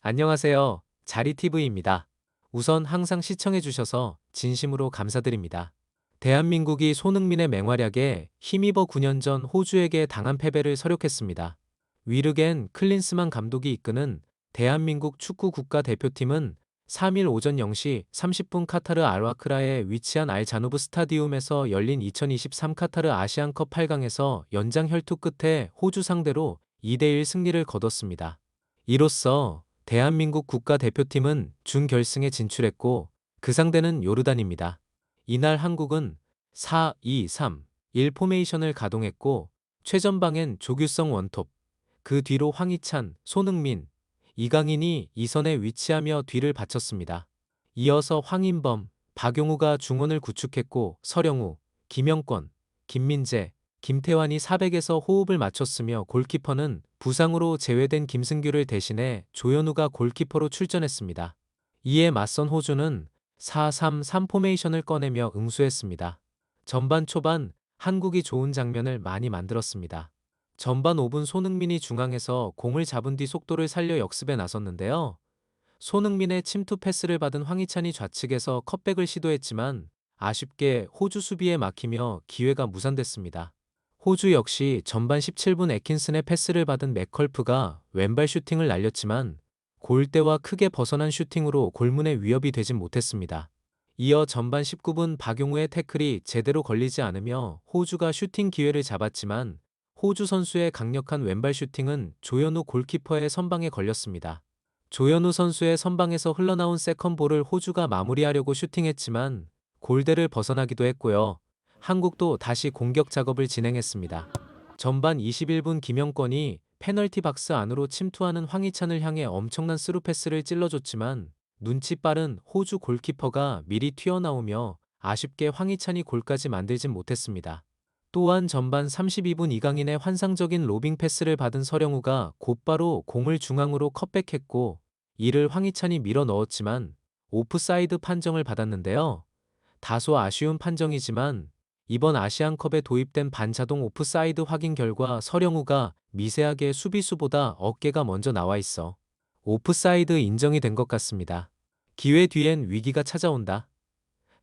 안녕하세요. 자리TV입니다. 우선 항상 시청해주셔서 진심으로 감사드립니다. 대한민국이 손흥민의 맹활약에 힘입어 9년 전 호주에게 당한 패배를 서력했습니다. 위르겐 클린스만 감독이 이끄는 대한민국 축구 국가대표팀은 3일 오전 0시 30분 카타르 알와크라에 위치한 알 자누브 스타디움에서 열린 2023 카타르 아시안컵 8강에서 연장 혈투 끝에 호주 상대로 2대1 승리를 거뒀습니다. 이로써 대한민국 국가대표팀은 준결승에 진출했고 그 상대는 요르단입니다. 이날 한국은 4-2-3-1 포메이션을 가동했고 최전방엔 조규성 원톱, 그 뒤로 황희찬, 손흥민, 이강인이 2선에 위치하며 뒤를 바쳤습니다. 이어서 황인범, 박용우가 중원을 구축했고 서령우, 김영권, 김민재, 김태환이 400에서 호흡을 맞췄으며 골키퍼는 부상으로 제외된 김승규를 대신해 조현우가 골키퍼로 출전했습니다. 이에 맞선 호주는 4-3-3 포메이션을 꺼내며 응수했습니다. 전반 초반 한국이 좋은 장면을 많이 만들었습니다. 전반 5분 손흥민이 중앙에서 공을 잡은 뒤 속도를 살려 역습에 나섰는데요. 손흥민의 침투 패스를 받은 황희찬이 좌측에서 컷백을 시도했지만 아쉽게 호주 수비에 막히며 기회가 무산됐습니다. 호주 역시 전반 17분 애킨슨의 패스를 받은 맥컬프가 왼발 슈팅을 날렸지만 골대와 크게 벗어난 슈팅으로 골문에 위협이 되진 못했습니다. 이어 전반 19분 박용우의 태클이 제대로 걸리지 않으며 호주가 슈팅 기회를 잡았지만 호주 선수의 강력한 왼발 슈팅은 조현우 골키퍼의 선방에 걸렸습니다. 조현우 선수의 선방에서 흘러나온 세컨볼을 호주가 마무리하려고 슈팅했지만 골대를 벗어나기도 했고요. 한국도 다시 공격 작업을 진행했습니다. 전반 21분 김영권이 페널티 박스 안으로 침투하는 황희찬을 향해 엄청난 스루 패스를 찔러줬지만 눈치 빠른 호주 골키퍼가 미리 튀어나오며 아쉽게 황희찬이 골까지 만들진 못했습니다. 또한 전반 32분 이강인의 환상적인 로빙 패스를 받은 서령우가 곧바로 공을 중앙으로 컷백했고 이를 황희찬이 밀어 넣었지만 오프사이드 판정을 받았는데요. 다소 아쉬운 판정이지만 이번 아시안컵에 도입된 반자동 오프사이드 확인 결과 서령우가 미세하게 수비수보다 어깨가 먼저 나와 있어 오프사이드 인정이 된 것 같습니다. 기회 뒤엔 위기가 찾아온다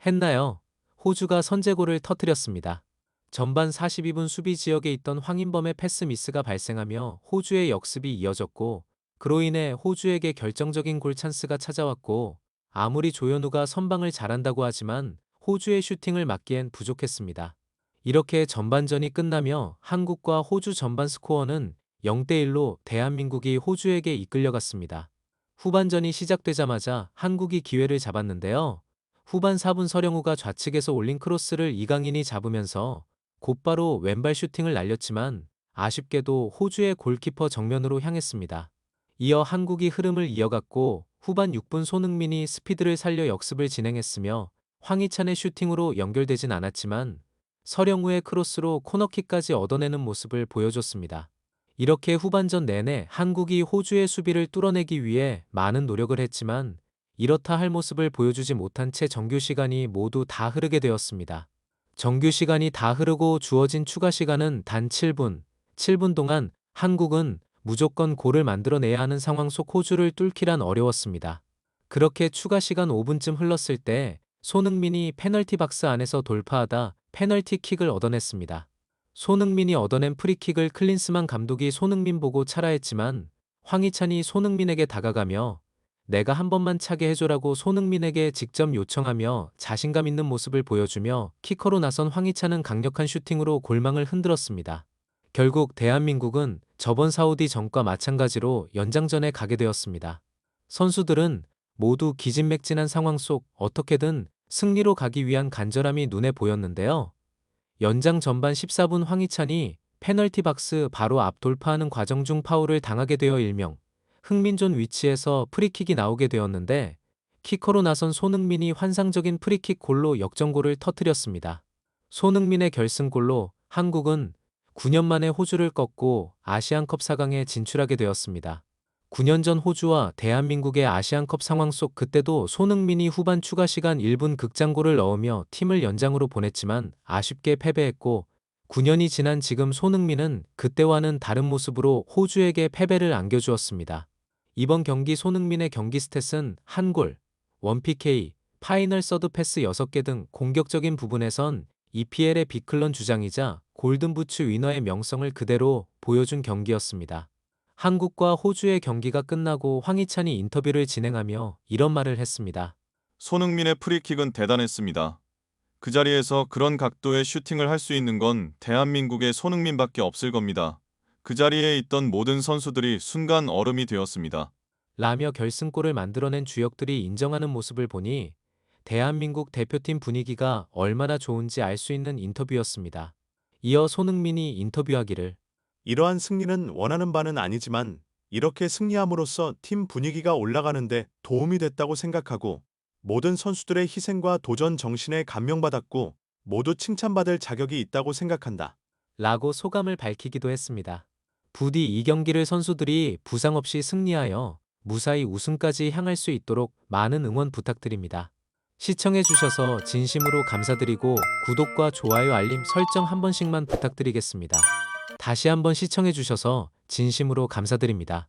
했나요? 호주가 선제골을 터뜨렸습니다. 전반 42분 수비 지역에 있던 황인범의 패스 미스가 발생하며 호주의 역습이 이어졌고 그로 인해 호주에게 결정적인 골 찬스가 찾아왔고 아무리 조현우가 선방을 잘한다고 하지만 호주의 슈팅을 막기엔 부족했습니다. 이렇게 전반전이 끝나며 한국과 호주 전반 스코어는 0대1로 대한민국이 호주에게 이끌려갔습니다. 후반전이 시작되자마자 한국이 기회를 잡았는데요. 후반 4분 서령우가 좌측에서 올린 크로스를 이강인이 잡으면서 곧바로 왼발 슈팅을 날렸지만 아쉽게도 호주의 골키퍼 정면으로 향했습니다. 이어 한국이 흐름을 이어갔고 후반 6분 손흥민이 스피드를 살려 역습을 진행했으며 황희찬의 슈팅으로 연결되진 않았지만 서령우의 크로스로 코너킥까지 얻어내는 모습을 보여줬습니다. 이렇게 후반전 내내 한국이 호주의 수비를 뚫어내기 위해 많은 노력을 했지만 이렇다 할 모습을 보여주지 못한 채 정규 시간이 모두 다 흐르게 되었습니다. 정규 시간이 다 흐르고 주어진 추가 시간은 단 7분. 7분 동안 한국은 무조건 골을 만들어내야 하는 상황 속 호주를 뚫기란 어려웠습니다. 그렇게 추가 시간 5분쯤 흘렀을 때 손흥민이 페널티 박스 안에서 돌파하다 페널티킥을 얻어냈습니다. 손흥민이 얻어낸 프리킥을 클린스만 감독이 손흥민 보고 차라 했지만 황희찬이 손흥민에게 다가가며 내가 한 번만 차게 해줘라고 손흥민에게 직접 요청하며 자신감 있는 모습을 보여주며 키커로 나선 황희찬은 강력한 슈팅으로 골망을 흔들었습니다. 결국 대한민국은 저번 사우디전과 마찬가지로 연장전에 가게 되었습니다. 선수들은 모두 기진맥진한 상황 속 어떻게든 승리로 가기 위한 간절함이 눈에 보였는데요. 연장 전반 14분 황희찬이 페널티 박스 바로 앞 돌파하는 과정 중 파울을 당하게 되어 일명 흥민존 위치에서 프리킥이 나오게 되었는데 키커로 나선 손흥민이 환상적인 프리킥 골로 역전골을 터뜨렸습니다. 손흥민의 결승골로 한국은 9년 만에 호주를 꺾고 아시안컵 4강에 진출하게 되었습니다. 9년 전 호주와 대한민국의 아시안컵 상황 속 그때도 손흥민이 후반 추가 시간 1분 극장골을 넣으며 팀을 연장으로 보냈지만 아쉽게 패배했고 9년이 지난 지금 손흥민은 그때와는 다른 모습으로 호주에게 패배를 안겨주었습니다. 이번 경기 손흥민의 경기 스탯은 한 골, 1PK, 파이널 서드 패스 6개 등 공격적인 부분에선 EPL의 빅클런 주장이자 골든부츠 위너의 명성을 그대로 보여준 경기였습니다. 한국과 호주의 경기가 끝나고 황희찬이 인터뷰를 진행하며 이런 말을 했습니다. 손흥민의 프리킥은 대단했습니다. 그 자리에서 그런 각도의 슈팅을 할 수 있는 건 대한민국의 손흥민밖에 없을 겁니다. 그 자리에 있던 모든 선수들이 순간 얼음이 되었습니다. 라며 결승골을 만들어낸 주역들이 인정하는 모습을 보니 대한민국 대표팀 분위기가 얼마나 좋은지 알 수 있는 인터뷰였습니다. 이어 손흥민이 인터뷰하기를 이러한 승리는 원하는 바는 아니지만 이렇게 승리함으로써 팀 분위기가 올라가는데 도움이 됐다고 생각하고 모든 선수들의 희생과 도전 정신에 감명받았고 모두 칭찬받을 자격이 있다고 생각한다. 라고 소감을 밝히기도 했습니다. 부디 이 경기를 선수들이 부상 없이 승리하여 무사히 우승까지 향할 수 있도록 많은 응원 부탁드립니다. 시청해주셔서 진심으로 감사드리고 구독과 좋아요 알림 설정 한 번씩만 부탁드리겠습니다. 다시 한번 시청해주셔서 진심으로 감사드립니다.